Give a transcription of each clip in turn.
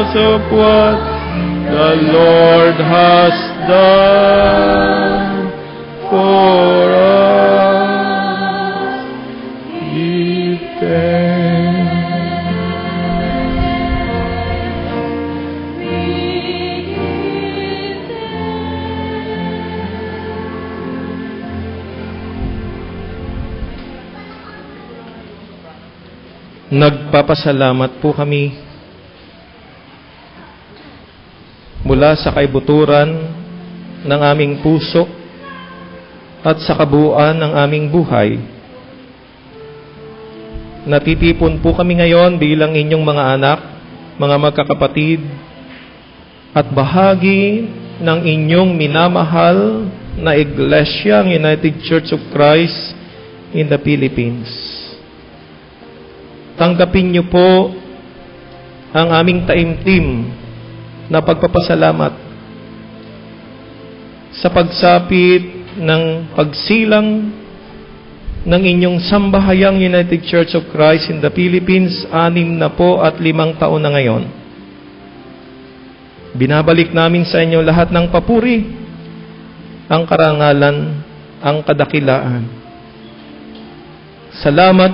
because of what the Lord has done for us. Give thanks. Nagpapasalamat po kami mula sa kaibuturan ng aming puso at sa kabuuan ng aming buhay. Natitipon po kami ngayon bilang inyong mga anak, mga magkakapatid, at bahagi ng inyong minamahal na Iglesia, ang United Church of Christ in the Philippines. Tanggapin niyo po ang aming taimtim na pagpapasalamat sa pagsapit ng pagsilang ng inyong sambahayang United Church of Christ in the Philippines, 6 na po at 5 taon na ngayon. Binabalik namin sa inyo lahat ng papuri, ang karangalan, ang kadakilaan. Salamat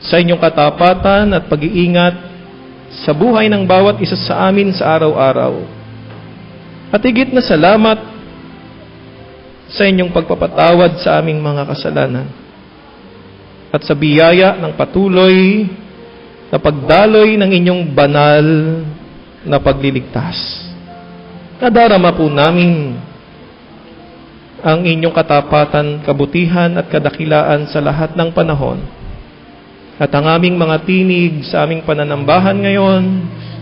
sa inyong katapatan at pag-iingat sa buhay ng bawat isa sa amin sa araw-araw. At higit na salamat sa inyong pagpapatawad sa aming mga kasalanan. At sa biyaya ng patuloy na pagdaloy ng inyong banal na pagliligtas. Nadarama po namin ang inyong katapatan, kabutihan at kadakilaan sa lahat ng panahon. At ang aming mga tinig sa aming pananambahan ngayon,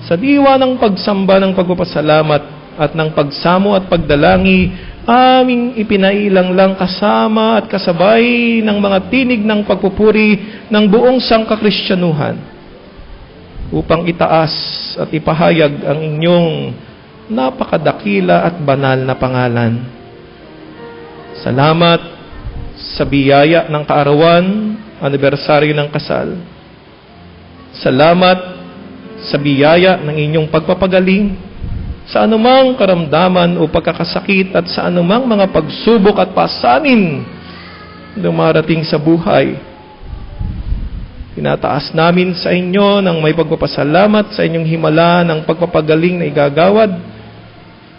sa diwa ng pagsamba ng pagpapasalamat at ng pagsamo at pagdalangi, aming ipinailang lang kasama at kasabay ng mga tinig ng pagpupuri ng buong sangkakristyanuhan upang itaas at ipahayag ang inyong napakadakila at banal na pangalan. Salamat sa biyaya ng kaarawan, anibersaryo ng kasal. Salamat sa biyaya ng inyong pagpapagaling sa anumang karamdaman o pagkakasakit at sa anumang mga pagsubok at pasanin dumarating sa buhay. Tinataas namin sa inyo ng may pagpapasalamat sa inyong himala ng pagpapagaling na igagawad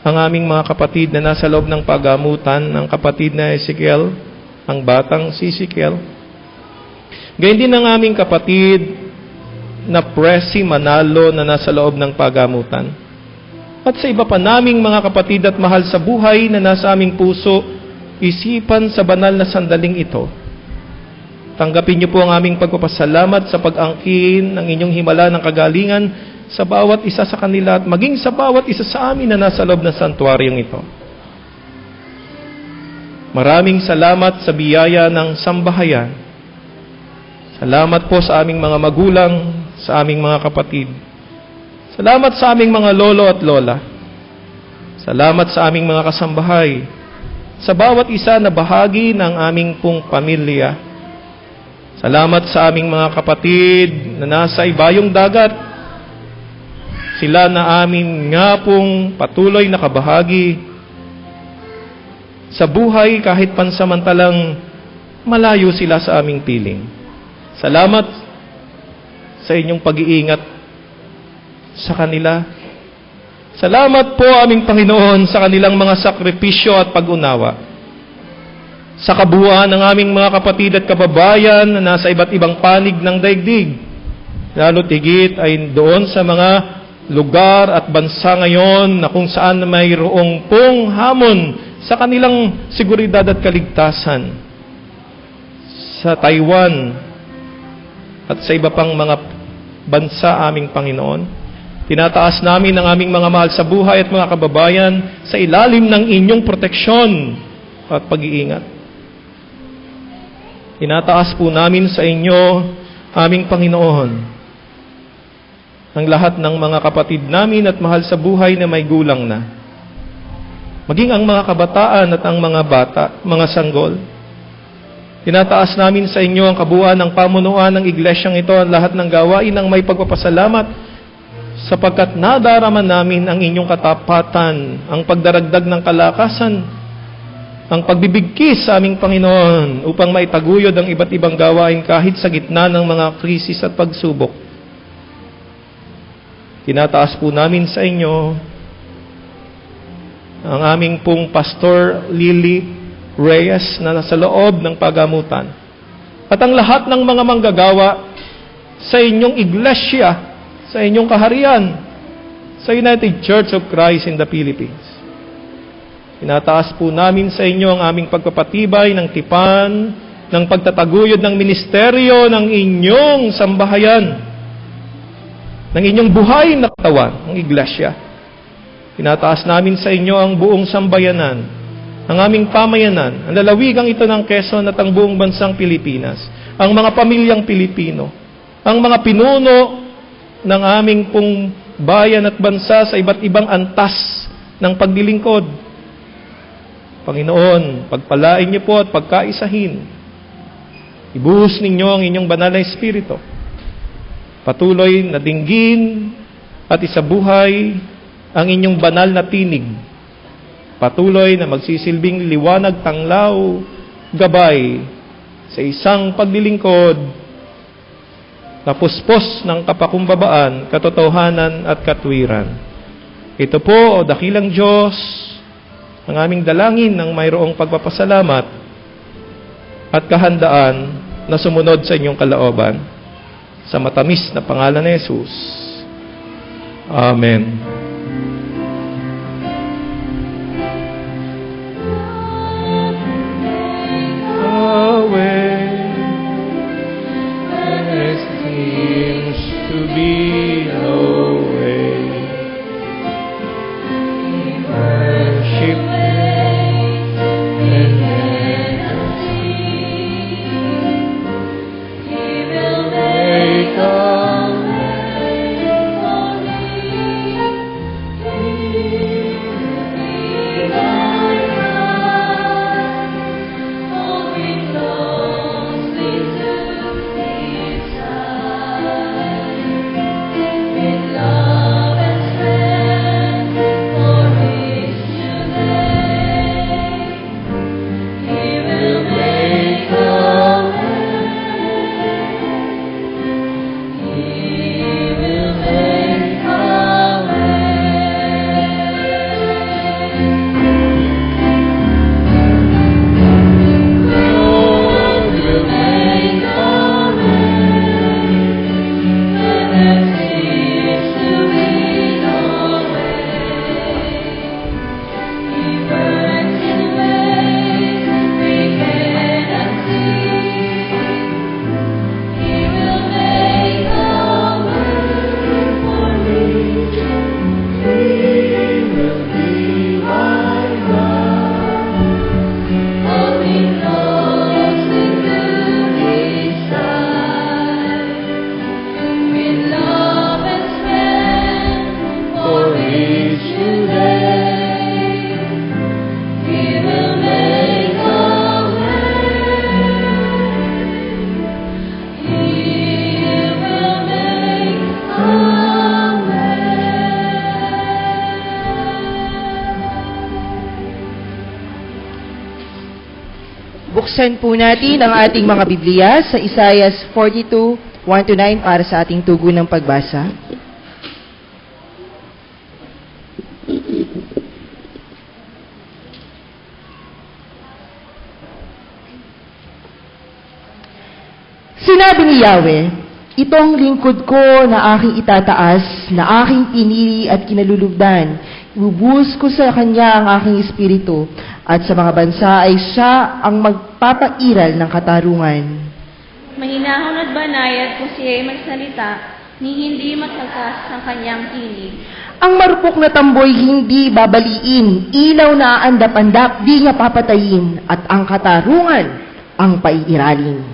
ang aming mga kapatid na nasa loob ng pagamutan, ng kapatid na Ezekiel, ang batang si Ezekiel. Gayun din ang aming kapatid na Presi Manalo na nasa loob ng pagamutan. At sa iba pa naming mga kapatid at mahal sa buhay na nasa aming puso, isipan sa banal na sandaling ito. Tanggapin niyo po ang aming pagpapasalamat sa pag-angkin ng inyong himala ng kagalingan sa bawat isa sa kanila at maging sa bawat isa sa amin na nasa loob ng santuaryong ito. Maraming salamat sa biyaya ng sambahayan. Salamat po sa aming mga magulang, sa aming mga kapatid. Salamat sa aming mga lolo at lola. Salamat sa aming mga kasambahay. Sa bawat isa na bahagi ng aming pong pamilya. Salamat sa aming mga kapatid na nasa ibayong dagat. Sila na amin nga pong patuloy na kabahagi sa buhay kahit pansamantalang malayo sila sa aming piling. Salamat sa inyong pag-iingat sa kanila. Salamat po aming Panginoon sa kanilang mga sakripisyo at pag-unawa. Sa kabuuan ng aming mga kapatid at kababayan na nasa iba't ibang panig ng daigdig. Lalo't higit ay doon sa mga lugar at bansa ngayon na kung saan mayroong pong hamon sa kanilang seguridad at kaligtasan. Sa Taiwan at sa iba pang mga bansa aming Panginoon, tinataas namin ang aming mga mahal sa buhay at mga kababayan sa ilalim ng inyong proteksyon at pag-iingat. Tinataas po namin sa inyo, aming Panginoon, ang lahat ng mga kapatid namin at mahal sa buhay na may gulang na. Maging ang mga kabataan at ang mga bata, mga sanggol. Tinataas namin sa inyo ang kabuuan ng pamunuan ng iglesyang ito, ang lahat ng gawain ng may pagpapasalamat sapagkat nadarama namin ang inyong katapatan, ang pagdaragdag ng kalakasan, ang pagbibigkis sa aming Panginoon upang maitaguyod ang iba't ibang gawain kahit sa gitna ng mga krisis at pagsubok. Tinataas po namin sa inyo ang aming pong Pastor Lily Reyes na nasa loob ng pagamutan at ang lahat ng mga manggagawa sa inyong iglesia, sa inyong kaharian, sa United Church of Christ in the Philippines. Tinataas po namin sa inyo ang aming pagpapatibay ng tipan, ng pagtataguyod ng ministeryo ng inyong sambahayan, ng inyong buhay na katawan, ang iglesia. Tinataas namin sa inyo ang buong sambayanan, ang aming pamayanan, ang lalawigang ito ng Quezon at ang buong bansang Pilipinas, ang mga pamilyang Pilipino, ang mga pinuno ng aming pong bayan at bansa sa iba't ibang antas ng paglilingkod. Panginoon, pagpalain niyo po at pagkaisahin. Ibuhos ninyo ang inyong banal na Espiritu. Patuloy na dinggin at isabuhay ang inyong banal na tinig. Patuloy na magsisilbing liwanag, tanglaw, gabay sa isang paglilingkod na puspos ng kapakumbabaan, katotohanan at katwiran. Ito po, o dakilang Diyos, ang aming dalangin ng mayroong pagpapasalamat at kahandaan na sumunod sa inyong kalooban. Sa matamis na pangalan ni Jesus. Amen. Buksan po natin ang ating mga Biblia sa Isaiah 42, 1-9 para sa ating tugon ng pagbasa. Sinabi ni Yahweh, itong lingkod ko na aking itataas, na aking pinili at kinalulugdan, ibubuhos ko sa kanya ang aking espiritu, at sa mga bansa ay siya ang magpapairal ng katarungan. Mahinahon at banayad kung siya ay magsalita, ni hindi matagas ang kanyang tinig. Ang marupok na tamboy hindi babaliin, ilaw na andap-andap di niya papatayin, at ang katarungan ang paiiralin.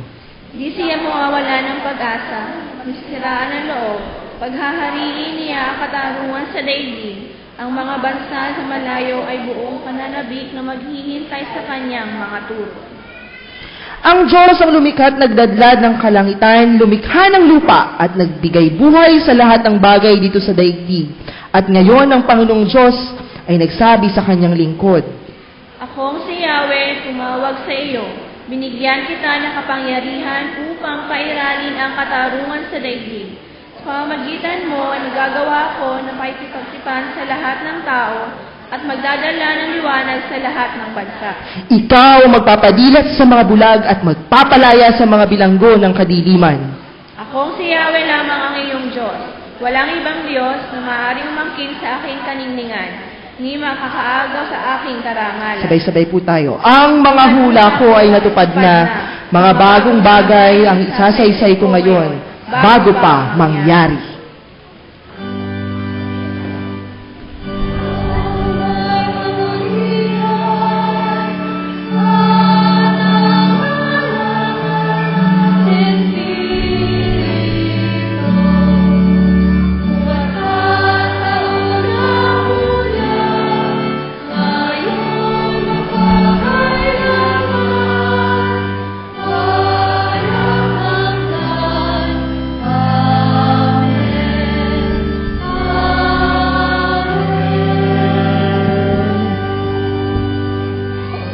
Di siya mawawala ng pag-asa, nisiraan ng loob, paghahariin niya ang katarungan sa daigdig. Ang mga bansa sa malayo ay buong pananabik na maghihintay sa kanyang mga turo. Ang Diyos ang lumikha at nagdadlad ng kalangitan, lumikha ng lupa at nagbigay buhay sa lahat ng bagay dito sa daigdig. At ngayon ang Panginoong Diyos ay nagsabi sa kanyang lingkod, Akong si Yahweh, tumawag sa iyo. Binigyan kita ng kapangyarihan upang pairalin ang katarungan sa daigdig. Sa pamamagitan mo ay nagagawa ko na makikipagsipan sa lahat ng tao at magdadala ng liwanag sa lahat ng bansa. Ikaw ang magpapadilat sa mga bulag at magpapalaya sa mga bilanggo ng kadiliman. Akong si Yahweh lamang ang iyong Diyos. Walang ibang Diyos na maaaring umangkin sa aking kaningningan, ni makakaagaw sa aking karangalan. Sabay-sabay po tayo. Ang mga hula ko ay natupad na, mga bagong bagay ang isasaysay ko ngayon, bago pa mangyari.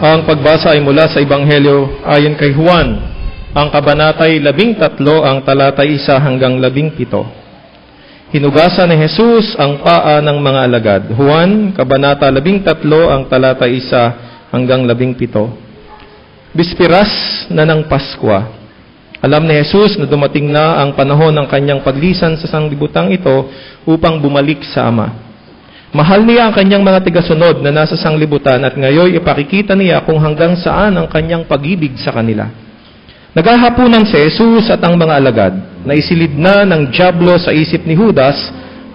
Ang pagbasa ay mula sa Ebanghelyo ayon kay Juan, ang kabanatay 13, ang talatay 1 hanggang 17. Hinugasan ni Jesus ang paa ng mga alagad. Juan, kabanata 13, ang talatay 1 hanggang 17. Bispiras na ng Paskwa. Alam ni Jesus na dumating na ang panahon ng kanyang paglisan sa sanglibutang ito upang bumalik sa Ama. Mahal niya ang kanyang mga tigasunod na nasa sanglibutan at ngayon ipakikita niya kung hanggang saan ang kanyang pag-ibig sa kanila. Naghahapunan si Jesus at ang mga alagad na isilid na ng dyablo sa isip ni Judas,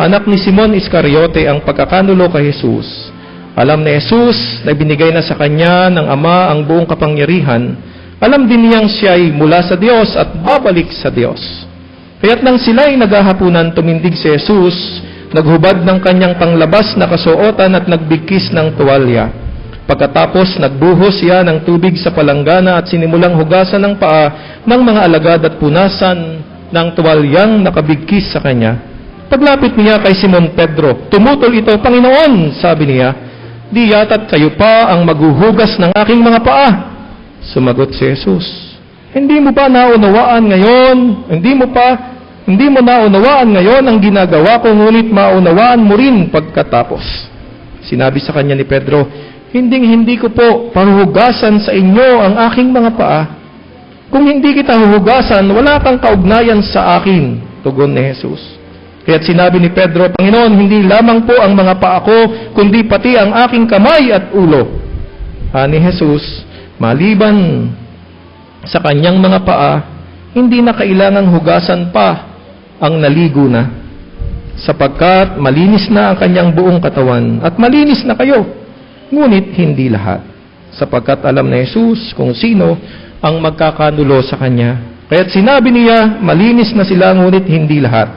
anak ni Simon Iscariote, ang pagkakanulo kay Jesus. Alam ni Jesus na binigay na sa kanya ng Ama ang buong kapangyarihan. Alam din niyang siya ay mula sa Diyos at babalik sa Diyos. Kaya't nang sila ay naghahapunan, tumindig si Jesus, naghubad ng kanyang panglabas na kasuotan at nagbigkis ng tuwalya. Pagkatapos, nagbuhos siya ng tubig sa palanggana at sinimulang hugasan ng paa ng mga alagad at punasan ng tuwalyang nakabigkis sa kanya. Paglapit niya kay Simon Pedro, tumutol ito, Panginoon, sabi niya, di yata't kayo pa ang maghuhugas ng aking mga paa. Sumagot si Jesus, hindi mo ba naunawaan ngayon? Hindi mo naunawaan ngayon ang ginagawa ko, ngunit maunawaan mo rin pagkatapos. Sinabi sa kanya ni Pedro, hindi ko po pahuhugasan sa inyo ang aking mga paa. Kung hindi kita huhugasan, wala kang kaugnayan sa akin, tugon ni Jesus. Kaya't sinabi ni Pedro, Panginoon, hindi lamang po ang mga paa ko, kundi pati ang aking kamay at ulo. Ani Jesus, maliban sa kanyang mga paa, hindi na kailangang hugasan pa ang naligo na, sapagkat malinis na ang kanyang buong katawan, at malinis na kayo, ngunit hindi lahat, sapagkat alam na Jesus kung sino ang magkakanulo sa kanya. Kaya't sinabi niya, malinis na sila, ngunit hindi lahat.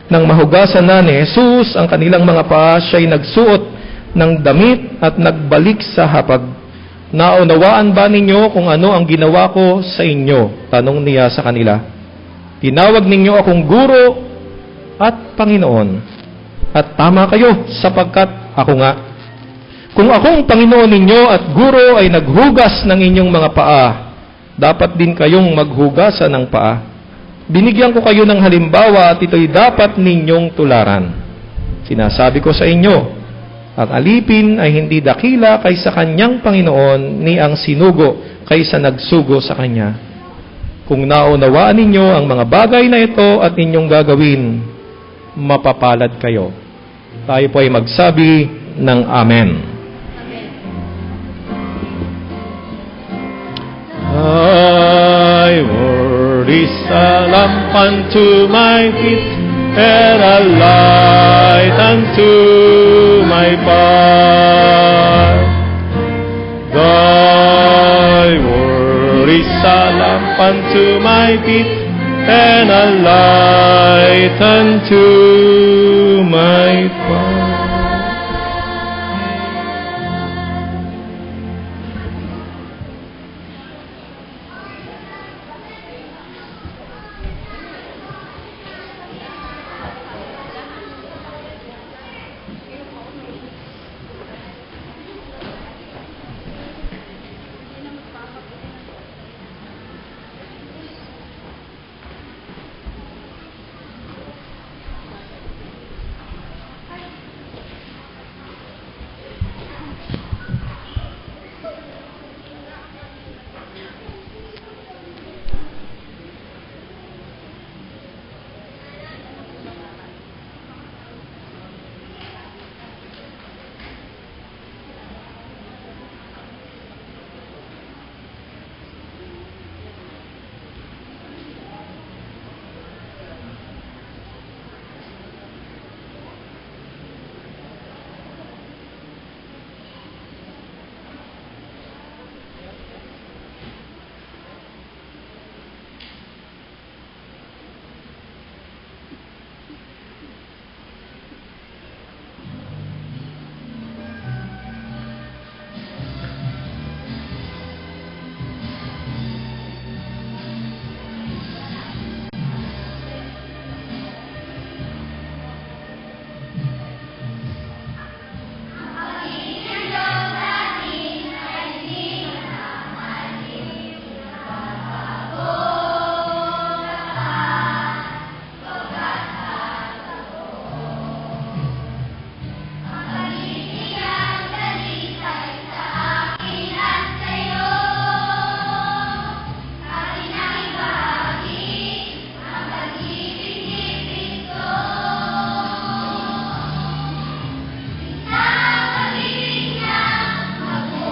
Nang mahugasan na ni Jesus ang kanilang mga paa, siya'y nagsuot ng damit at nagbalik sa hapag. Naunawaan ba ninyo kung ano ang ginawa ko sa inyo? Tanong niya sa kanila. Tinawag ninyo akong guro at Panginoon. At tama kayo, sapagkat ako nga. Kung akong Panginoon ninyo at guro ay naghugas ng inyong mga paa, dapat din kayong maghugasan ng paa. Binigyan ko kayo ng halimbawa at ito'y dapat ninyong tularan. Sinasabi ko sa inyo, ang alipin ay hindi dakila kaysa kanyang Panginoon, ni ang sinugo kaysa nagsugo sa kanya. Kung naunawaan ninyo ang mga bagay na ito at inyong gagawin, mapapalad kayo. Tayo po ay magsabi ng Amen. Thy word is a lamp unto my feet, and a light unto my path. Thy word is a lamp unto my feet, and a light unto